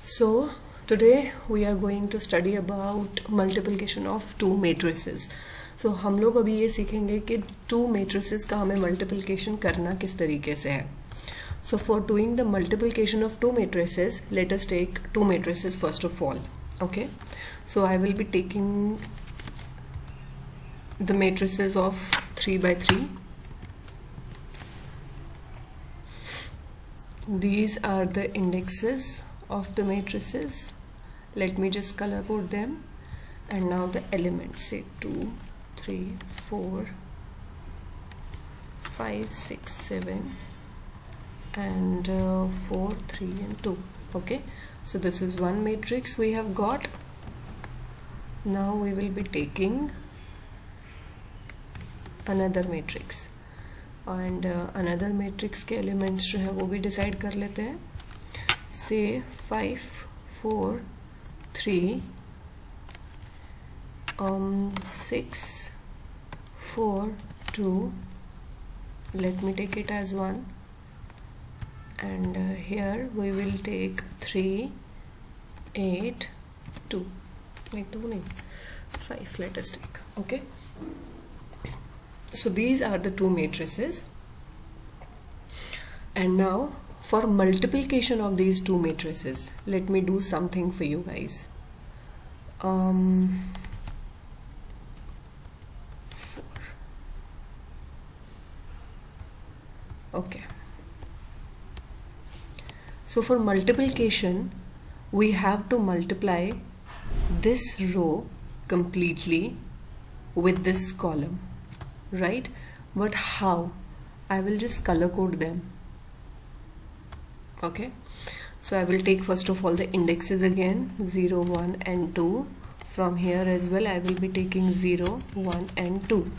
So today we are going to study about multiplication of two matrices. So हम लोग अभी ये सीखेंगे कि two matrices का हमें multiplication करना किस तरीके से है. So for doing the multiplication of two matrices, let us take two matrices first of all. Okay. So I will be taking the matrices of 3 by 3. These are the indexes of the matrices. Let me just color code them. And now the elements, say 2, 3, 4, 5, 6, 7 and 4, 3 and 2. Okay, so this is one matrix we have got. Now we will be taking another matrix and another matrix के elements जो है वो भी decide कर लेते हैं. Say 5, 4, 3, 6, 4, 2. Let me take it as 1. And here we will take 3, 8, 2. Like 2, 5. Let us take. Okay. So these are the two matrices. And now for multiplication of these two matrices, let me do something for you guys. 4. Okay. So for multiplication, we have to multiply this row completely with this column, right? But how? I will just color code them. Okay, so I will take first of all the indexes again, 0, 1 and 2. From here as well I will be taking 0, 1 and 2.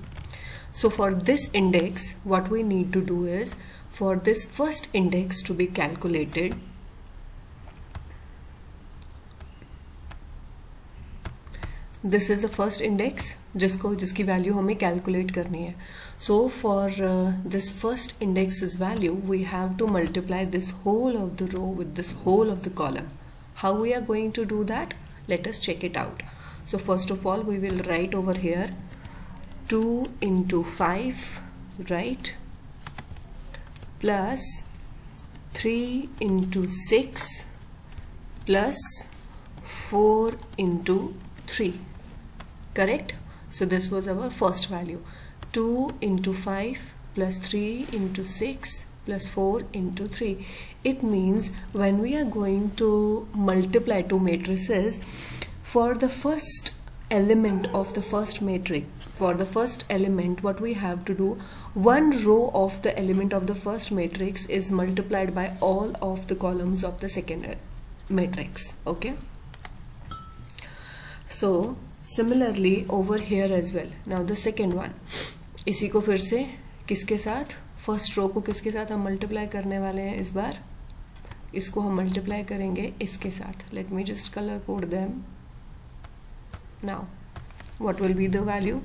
So for this index, what we need to do is, for this first index to be calculated, this is the first index जिसकी value हमें calculate करनी है. So for this first index's value, we have to multiply this whole of the row with this whole of the column. How we are going to do that? Let us check it out. So first of all, we will write over here 2 into 5, right? Plus 3 into 6 plus 4 into 3. Correct? So this was our first value. 2 into 5 plus 3 into 6 plus 4 into 3. It means when we are going to multiply two matrices, for the first element of the first matrix, for the first element, what we have to do, one row of the element of the first matrix is multiplied by all of the columns of the second matrix. Okay, so similarly over here as well. Now the second one, इसी को फिर से किसके साथ, first row को किसके साथ हम मल्टीप्लाई करने वाले हैं इस बार, इसको हम मल्टीप्लाई करेंगे इसके साथ. Late me just colour code them. Now what will be the value,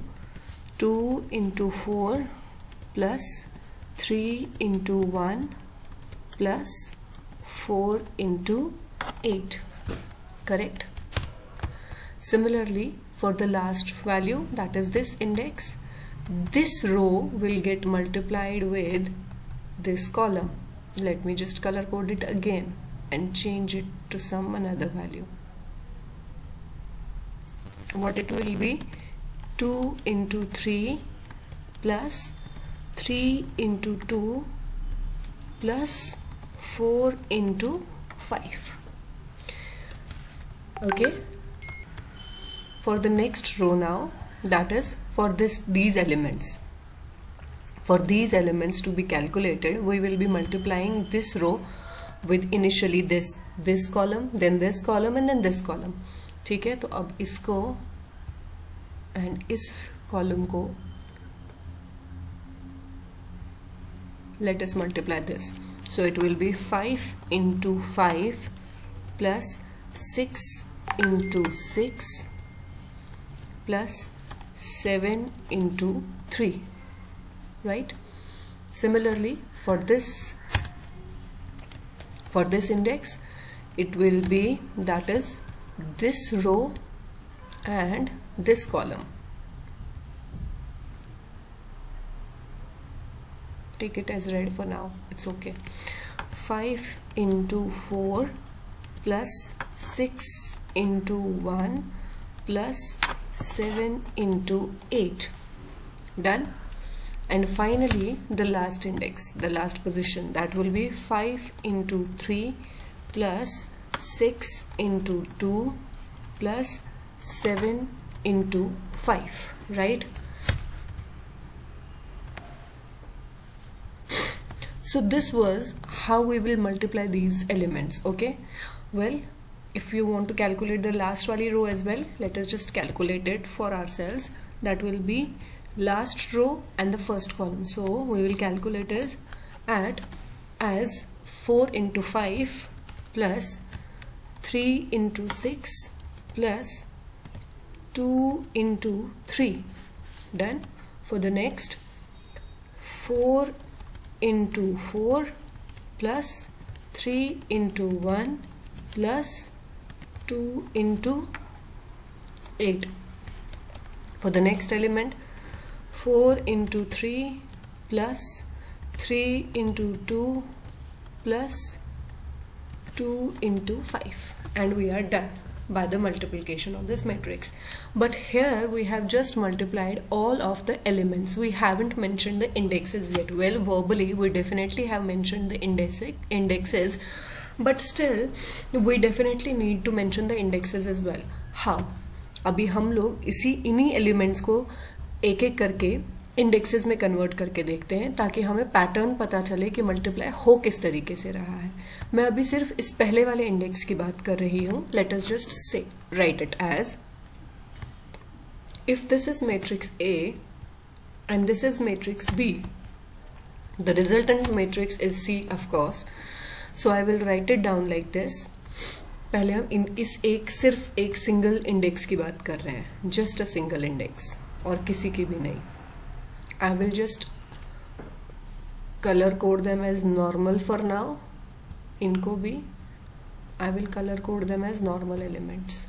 2 into 4 plus 3 into 1 plus 4 into 8. Correct? Similarly, for the last value, that is this index, this row will get multiplied with this column. Let me just color code it again and change it to some another value. What it will be, 2 into 3 plus 3 into 2 plus 4 into 5. Okay. For the next row now, that is for these elements. For these elements to be calculated, we will be multiplying this row with initially this column, then this column and then this column. ठीक है, तो अब इसको and इस column को let us multiply this. So it will be 5 into 5 plus 6 into 6 plus 7 into 3, right? Similarly for this index, it will be, that is this row and this column. Take it as red for now, it's okay. 5 into 4 plus 6 into 1 plus 7 into 8. Done. And finally the last index, the last position, that will be 5 into 3 plus 6 into 2 plus 7 into 5, right? So this was how we will multiply these elements. Okay, well, if you want to calculate the last wali row as well, let us just calculate it for ourselves. That will be last row and the first column. So we will calculate as 4 into 5 plus 3 into 6 plus 2 into 3. Done. For the next, 4 into 4 plus 3 into 1 plus 2 into 8. For the next element, 4 into 3 plus 3 into 2 plus 2 into 5, and we are done by the multiplication of this matrix. But here we have just multiplied all of the elements. We haven't mentioned the indexes yet. Well, verbally we definitely have mentioned the indexes, but still we definitely need to mention the indexes as well. How? अभी हम लोग इन्हीं elements को एक एक करके indexes में convert करके देखते हैं, ताकि हमें पैटर्न पता चले कि मल्टीप्लाई हो किस तरीके से रहा है. मैं अभी सिर्फ इस पहले वाले इंडेक्स की बात कर रही हूं. Let us just say write it as, if this is matrix A and this is matrix B, the resultant matrix is C of course. So I will write it down like this. पहले हम सिर्फ एक single index की बात कर रहे हैं, just a single index, और किसी की भी नहीं. I will just color code them as normal for now. इनको भी I will color code them as normal elements,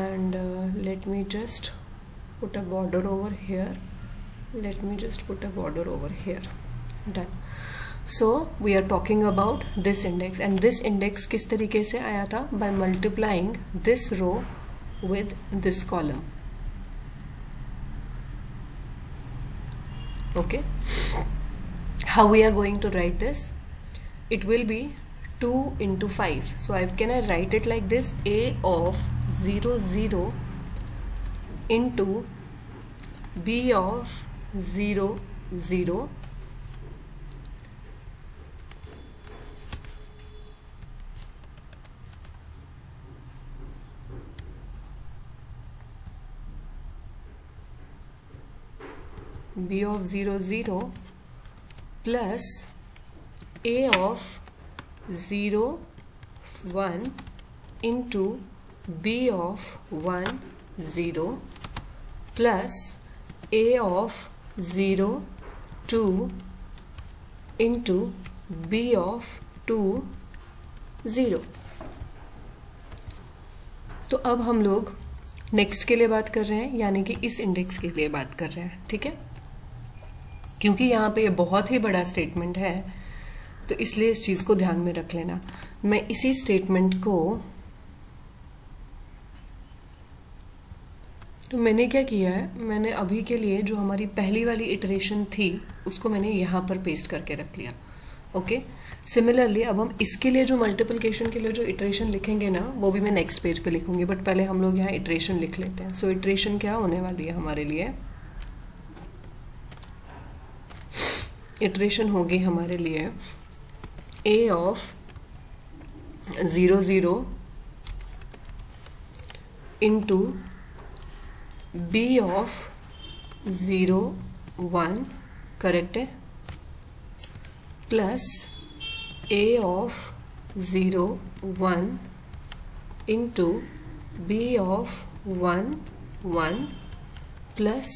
and let me just put a border over here. Let me just put a border over here. Done. So we are talking about this index, and this index किस तरीके से आया था? By multiplying this row with this column. Okay, how we are going to write this? It will be 2 into 5. So can I write it like this? A of 0 0 into B of 0 0 B of 0 0 plus A of 0 1 into B of 1 0 plus A of 0 2 into B of 2 0. तो अब हम लोग next के लिए बात कर रहे हैं, यानी कि इस इंडेक्स के लिए बात कर रहे हैं. ठीक है, क्योंकि यहाँ पे ये बहुत ही बड़ा स्टेटमेंट है, तो इसलिए इस चीज़ को ध्यान में रख लेना. मैं इसी स्टेटमेंट को, तो मैंने क्या किया है, मैंने अभी के लिए जो हमारी पहली वाली इटरेशन थी उसको मैंने यहाँ पर पेस्ट करके रख लिया. ओके, सिमिलरली अब हम इसके लिए जो मल्टीप्लिकेशन के लिए जो इटरेशन लिखेंगे ना, वो भी मैं नेक्स्ट पेज पे लिखूंगी, बट पहले हम लोग यहाँ इटरेशन लिख लेते हैं. सो इटरेशन क्या होने वाली है हमारे लिए? इटरेशन होगी हमारे लिए A of 0 0 into B of 0 1, correct है, plus A of 0 1 into B of 1 1 plus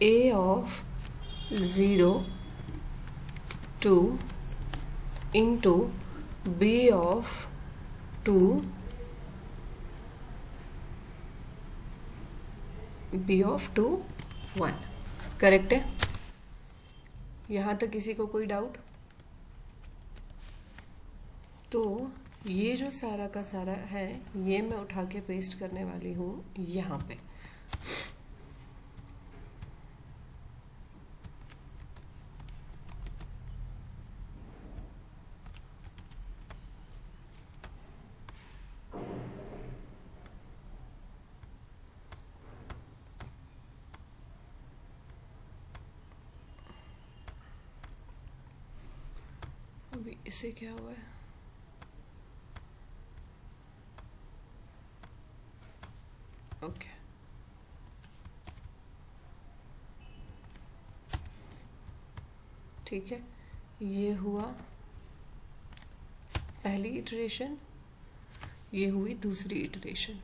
A of 0 2 into B of two B of 2 1। Correct है? यहां तक किसी को कोई डाउट? तो ये जो सारा का सारा है ये मैं उठा के पेस्ट करने वाली हूं यहां पे। अभी इसे क्या हुआ है? ओके ठीक है, ये हुआ पहली इटरेशन, ये हुई दूसरी इटरेशन।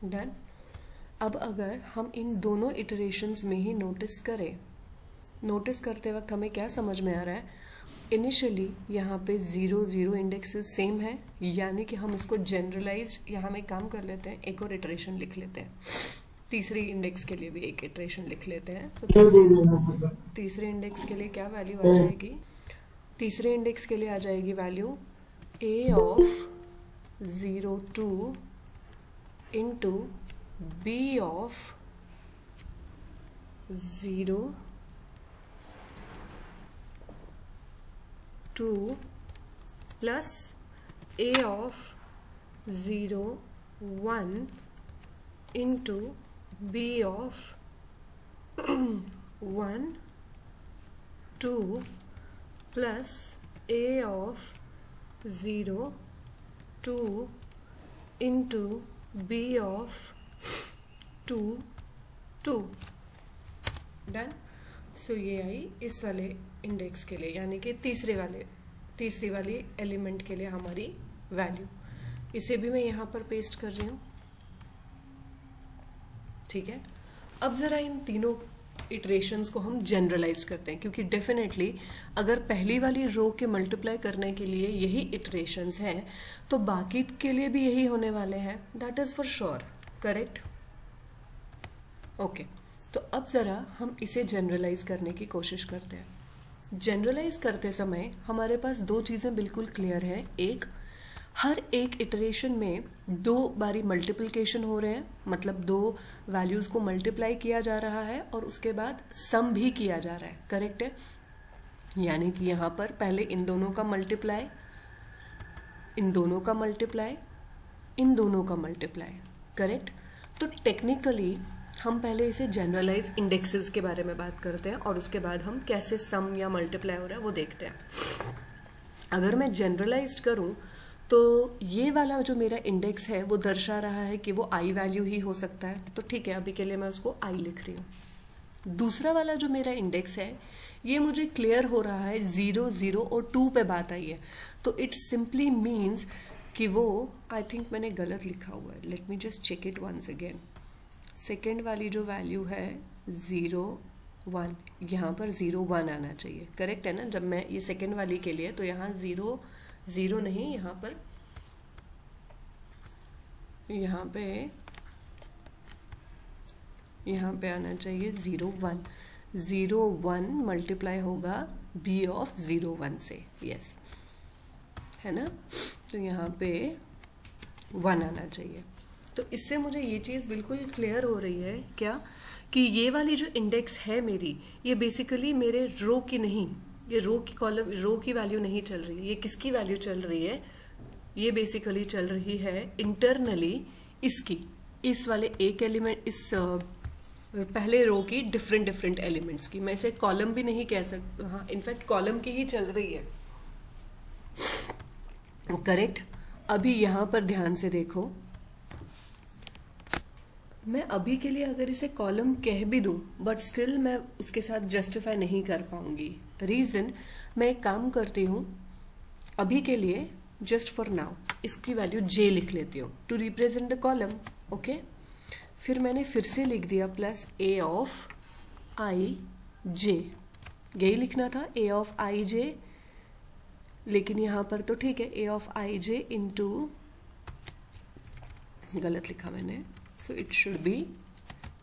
डन। अब अगर हम इन दोनों इटरेशंस में ही नोटिस करें, नोटिस करते वक्त हमें क्या समझ में आ रहा है? इनिशियली यहाँ पे 0 0 इंडेक्सेस सेम है, यानी कि हम इसको जनरलाइज यहाँ में काम कर लेते हैं, एक और इटरेशन लिख लेते हैं। तीसरी इंडेक्स के लिए भी एक इटरेशन लिख लेते हैं। सो तीसरे इंडेक्स के लिए क्या वैल्यू आ जाएगी? तीसरे इंडेक्स के लिए आ जाएगी value a of 0 2 into b of 0 2 plus a of 0 1 into b of 1 2 plus a of 0 2 into b of 2 2। Done. So ये आई इस वाले इंडेक्स के लिए, यानी कि तीसरी वाली एलिमेंट के लिए हमारी वैल्यू। इसे भी मैं यहाँ पर पेस्ट कर रही हूँ। ठीक है, अब ज़रा इन तीनों इटरेशंस को हम जनरलाइज करते हैं, क्योंकि डेफिनेटली अगर पहली वाली रो के मल्टीप्लाई करने के लिए यही इटरेशंस हैं तो बाकी के लिए भी यही होने वाले हैं। That is for sure. Correct? Okay, तो अब ज़रा हम इसे जनरलाइज करने की कोशिश करते हैं। जनरलाइज करते समय हमारे पास दो चीज़ें बिल्कुल क्लियर है। एक, हर एक इटरेशन में 2 बारी मल्टीप्लिकेशन हो रहे हैं, मतलब 2 वैल्यूज़ को मल्टीप्लाई किया जा रहा है और उसके बाद सम भी किया जा रहा है। करेक्ट है? यानी कि यहाँ पर पहले इन दोनों का मल्टीप्लाई, इन दोनों का मल्टीप्लाई, इन दोनों का मल्टीप्लाई। करेक्ट? तो टेक्निकली हम पहले इसे जनरलाइज इंडेक्सेस के बारे में बात करते हैं और उसके बाद हम कैसे सम या मल्टीप्लाई हो रहा है वो देखते हैं। अगर मैं जनरलाइज्ड करूं तो ये वाला जो मेरा इंडेक्स है वो दर्शा रहा है कि वो आई वैल्यू ही हो सकता है, तो ठीक है, अभी के लिए मैं उसको आई लिख रही हूँ। दूसरा वाला जो मेरा इंडेक्स है ये मुझे क्लियर हो रहा है 0 0 और 2 पे बात आई है, तो इट सिंपली मीन्स कि वो, आई थिंक मैंने गलत लिखा हुआ है, let me just check it once again. Second वाली जो वैल्यू है 0 1, यहाँ पर 0 1 आना चाहिए। करेक्ट है ना? जब मैं ये सेकेंड वाली के लिए, तो यहाँ 0 0 नहीं, यहाँ पे आना चाहिए 0 1। 0 1 मल्टीप्लाई होगा b ऑफ 0 1 से। यस, है ना? तो यहाँ पे 1 आना चाहिए। तो इससे मुझे ये चीज़ बिल्कुल क्लियर हो रही है क्या, कि ये वाली जो इंडेक्स है मेरी, ये बेसिकली मेरे रो की नहीं, ये रो की कॉलम, रो की वैल्यू नहीं चल रही है। ये किसकी वैल्यू चल रही है? ये बेसिकली चल रही है इंटरनली इसकी, इस वाले एक एलिमेंट, इस पहले रो की डिफरेंट एलिमेंट्स की। मैं इसे कॉलम भी नहीं कह सकती, हाँ इनफैक्ट कॉलम की ही चल रही है। करेक्ट? अभी यहाँ पर ध्यान से देखो, मैं अभी के लिए अगर इसे कॉलम कह भी दूं बट स्टिल मैं उसके साथ जस्टिफाई नहीं कर पाऊंगी। रीज़न, मैं एक काम करती हूँ, अभी के लिए जस्ट फॉर नाउ इसकी वैल्यू j लिख लेती हूँ to represent the column. Okay, फिर मैंने फिर से लिख दिया plus a of i j, यही लिखना था, a ऑफ i j लेकिन यहाँ पर तो ठीक है, ए ऑफ आई जे इंटू, गलत लिखा मैंने, so it should be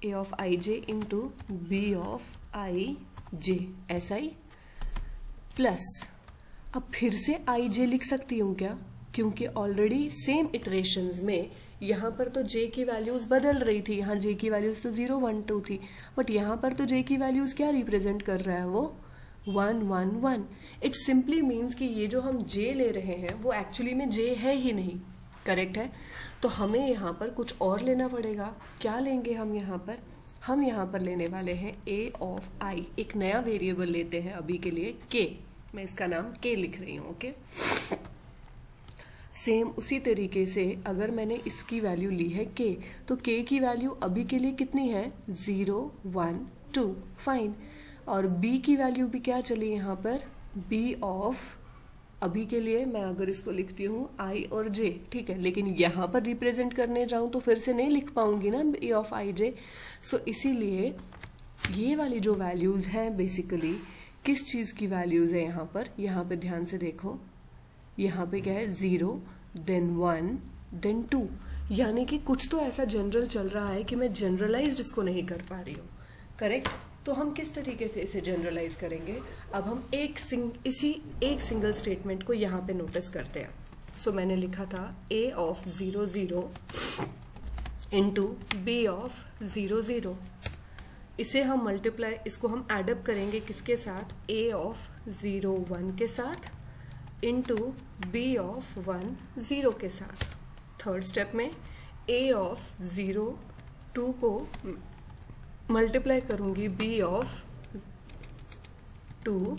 A of I J into B of I J, ऐसा ही, प्लस अब फिर से आई जे लिख सकती हूँ क्या, क्योंकि ऑलरेडी सेम इटरेशंस में यहाँ पर तो j की वैल्यूज बदल रही थी, यहाँ j की वैल्यूज तो 0 1 2 थी, बट यहाँ पर तो j की वैल्यूज क्या रिप्रेजेंट कर रहा है, वो 1 1 1। इट सिंपली मीन्स कि ये जो हम j ले रहे हैं वो एक्चुअली में j है ही नहीं, करेक्ट है। तो हमें यहाँ पर कुछ और लेना पड़ेगा। क्या लेंगे हम यहाँ पर? हम यहाँ पर लेने वाले हैं a ऑफ i, एक नया वेरिएबल लेते हैं अभी के लिए k, मैं इसका नाम k लिख रही हूँ, ओके। सेम उसी तरीके से अगर मैंने इसकी वैल्यू ली है k, तो k की वैल्यू अभी के लिए कितनी है, 0 1 2, फाइन। और b की वैल्यू भी क्या चली यहाँ पर, b ऑफ, अभी के लिए मैं अगर इसको लिखती हूँ i और j, ठीक है, लेकिन यहाँ पर रिप्रेजेंट करने जाऊँ तो फिर से नहीं लिख पाऊंगी ना b ऑफ i j। सो इसीलिए ये वाली जो वैल्यूज हैं बेसिकली किस चीज़ की वैल्यूज है यहाँ पे ध्यान से देखो, यहाँ पे क्या है, 0 देन 1 देन 2, यानी कि कुछ तो ऐसा जनरल चल रहा है कि मैं जनरलाइज्ड इसको नहीं कर पा रही हूँ, करेक्ट। तो हम किस तरीके से इसे जनरलाइज करेंगे, अब हम इसी एक सिंगल स्टेटमेंट को यहाँ पे नोटिस करते हैं। सो मैंने लिखा था a of 0 0 into B of 0 0, इसे हम मल्टीप्लाई, इसको हम एडअप करेंगे किसके साथ, a ऑफ 0 1 के साथ इंटू बी ऑफ 1 0 के साथ। थर्ड स्टेप में a ऑफ 0 2 को मल्टीप्लाई करूंगी बी ऑफ 2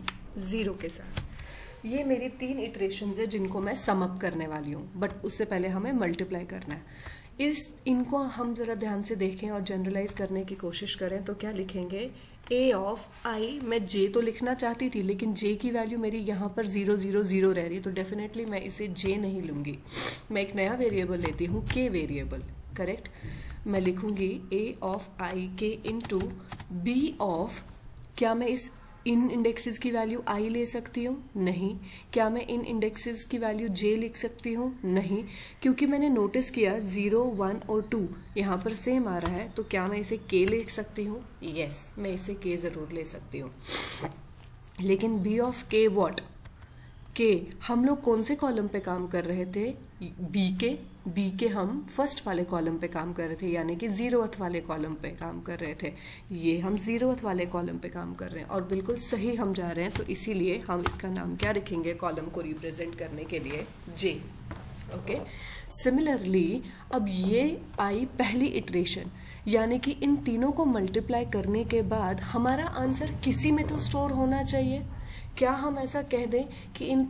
0 के साथ। ये मेरी 3 इटरेशंस है जिनको मैं सम अप करने वाली हूँ, बट उससे पहले हमें मल्टीप्लाई करना है। इनको हम जरा ध्यान से देखें और जनरलाइज करने की कोशिश करें तो क्या लिखेंगे, a ऑफ i, मैं j तो लिखना चाहती थी लेकिन j की वैल्यू मेरी यहाँ पर 0 0 0 रह रही है, तो डेफिनेटली मैं इसे j नहीं लूंगी, मैं एक नया वेरिएबल लेती हूँ k वेरिएबल, करेक्ट। मैं लिखूंगी a of i k into B of, क्या मैं इन इंडेक्सेस की वैल्यू i ले सकती हूँ, नहीं। क्या मैं इन इंडेक्सेस की वैल्यू j लिख सकती हूँ, नहीं, क्योंकि मैंने नोटिस किया 0 1 और 2 यहाँ पर सेम आ रहा है, तो क्या मैं इसे k लिख सकती हूँ, यस, मैं इसे k जरूर ले सकती हूँ। लेकिन b ऑफ k व्हाट, के हम लोग कौन से कॉलम पे काम कर रहे थे, बी के हम फर्स्ट वाले कॉलम पे काम कर रहे थे, यानी कि 0th वाले कॉलम पे काम कर रहे थे, ये हम 0th वाले कॉलम पे काम कर रहे हैं और बिल्कुल सही हम जा रहे हैं, तो इसीलिए हम इसका नाम क्या रखेंगे कॉलम को रिप्रेजेंट करने के लिए, जे, ओके। सिमिलरली अब ये आई पहली इटरेशन, यानी कि इन तीनों को मल्टीप्लाई करने के बाद हमारा आंसर किसी में तो स्टोर होना चाहिए। क्या हम ऐसा कह दें कि इन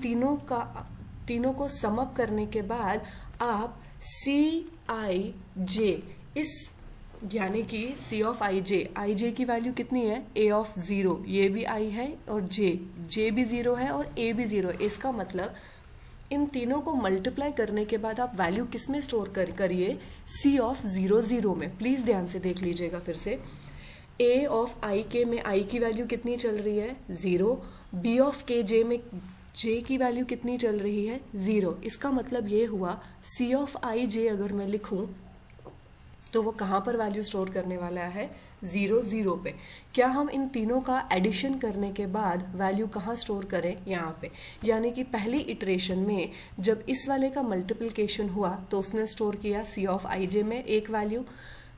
तीनों को सम अप करने के बाद आप सी आई जे, इस यानी कि सी ऑफ आई जे की वैल्यू कितनी है, a ऑफ 0, ये भी i है और जे भी 0 है और a भी 0 है, इसका मतलब इन तीनों को मल्टीप्लाई करने के बाद आप वैल्यू किस में स्टोर करिए, सी ऑफ 0 0 में। प्लीज ध्यान से देख लीजिएगा फिर से, a ऑफ आई के में i की वैल्यू कितनी चल रही है, 0, b ऑफ के जे में j की वैल्यू कितनी चल रही है, 0। इसका मतलब ये हुआ c ऑफ आई जे अगर मैं लिखूं तो वो कहाँ पर वैल्यू स्टोर करने वाला है, 0 0 पे। क्या हम इन तीनों का एडिशन करने के बाद वैल्यू कहाँ स्टोर करें, यहाँ पे, यानी कि पहली इटरेशन में जब इस वाले का मल्टीप्लिकेशन हुआ तो उसने स्टोर किया सी ऑफ आई जे में एक वैल्यू,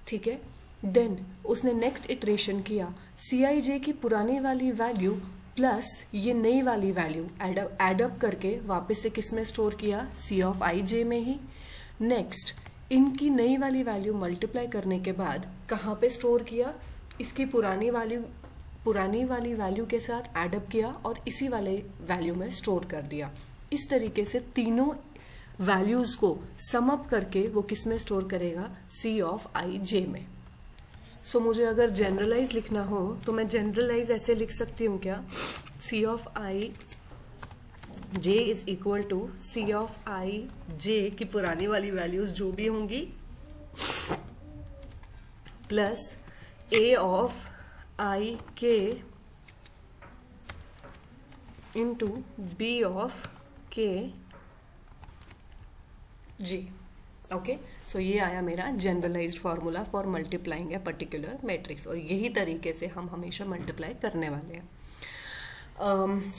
ठीक है। देन उसने नेक्स्ट इटरेशन किया, सी आई जे की पुरानी वाली वैल्यू प्लस ये नई वाली वैल्यू एडअप करके वापस से किस में स्टोर किया, सी ऑफ आई जे में ही। नेक्स्ट इनकी नई वाली वैल्यू मल्टीप्लाई करने के बाद कहाँ पे स्टोर किया, इसकी पुरानी वाली वैल्यू के साथ एडअप किया और इसी वाले वैल्यू में स्टोर कर दिया। इस तरीके से तीनों वैल्यूज को सम अप करके वो किस में स्टोर करेगा, सी ऑफ आई जे में। सो मुझे अगर जनरलाइज लिखना हो तो मैं जनरलाइज ऐसे लिख सकती हूँ क्या, C of I J is equal to C of I J की पुरानी वाली वैल्यूज जो भी होंगी plus A of I K into B of K G. Okay, so ये आया मेरा generalised formula for multiplying a particular matrix, और यही तरीके से हम हमेशा मल्टीप्लाई करने वाले हैं.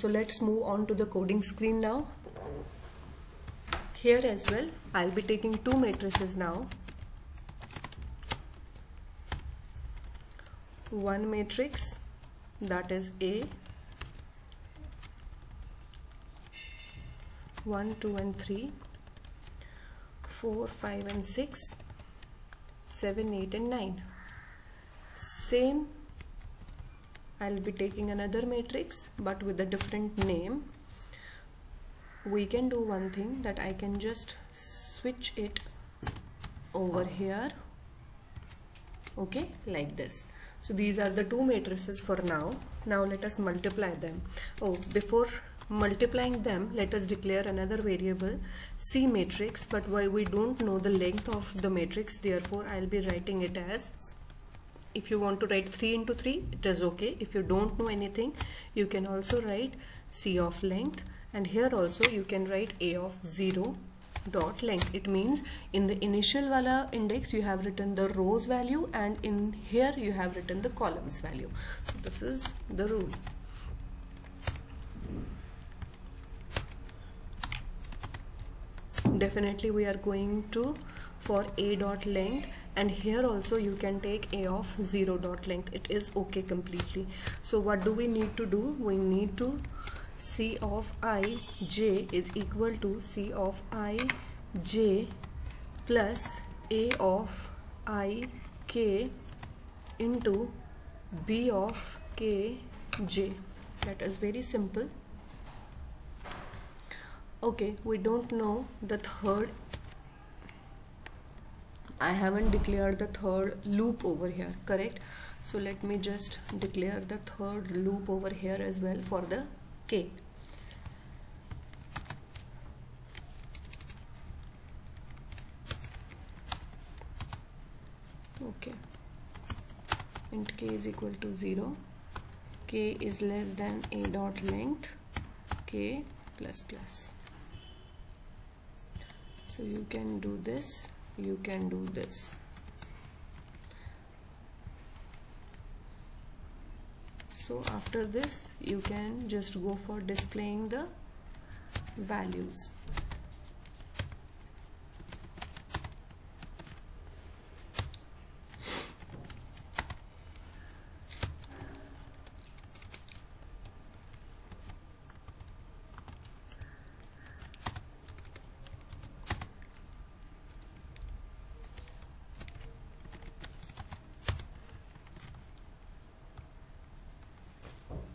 So let's move on to the coding screen now. Here as well, I'll be taking two matrices now. One matrix, that is A, 1, 2 and 3, 4, 5 and 6, 7, 8 and 9. Same, I'll be taking another matrix but with a different name. We can do one thing, that I can just switch it over here, okay, like this. So these are the two matrices for now. Now let us multiply them. Oh, before multiplying them, let us declare another variable, C matrix, but why we don't know the length of the matrix, therefore I'll be writing it as, if you want to write 3 into 3, it is okay. If you don't know anything, you can also write C of length, and here also you can write A of 0 dot length. It means in the initial wala index you have written the rows value, and in here you have written the columns value. So this is the rule. Definitely we are going to for A dot length, and here also you can take A of 0 dot length. It is okay completely. So what do we need to do? We need to C of I j is equal to C of I j plus A of I k into B of k j. That is very simple. Okay, we don't know the third. I haven't declared the third loop over here, correct? So let me just declare the third loop over here as well for the k. Okay, int k is equal to 0, k is less than A dot length, k plus plus. So you can do this, you can do this. So after this you can just go for displaying the values.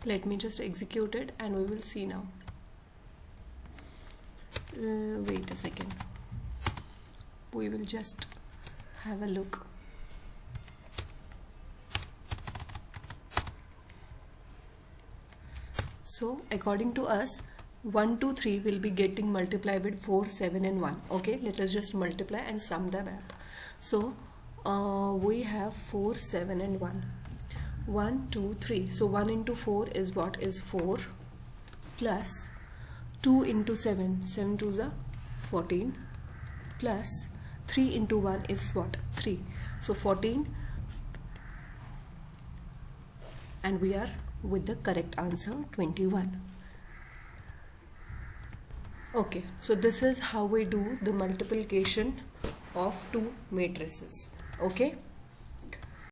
Let me just execute it and we will see now. Wait a second. We will just have a look. So according to us, 1, 2, 3 will be getting multiplied with 4, 7 and 1. Okay, let us just multiply and sum them up. So we have 4, 7 and 1. 1, 2, 3. So 1 into 4 is what? Is 4 plus 2 into 7. 7 2s are 14 plus 3 into 1 is what? 3. So 14, and we are with the correct answer 21. Okay, so this is how we do the multiplication of two matrices. Okay.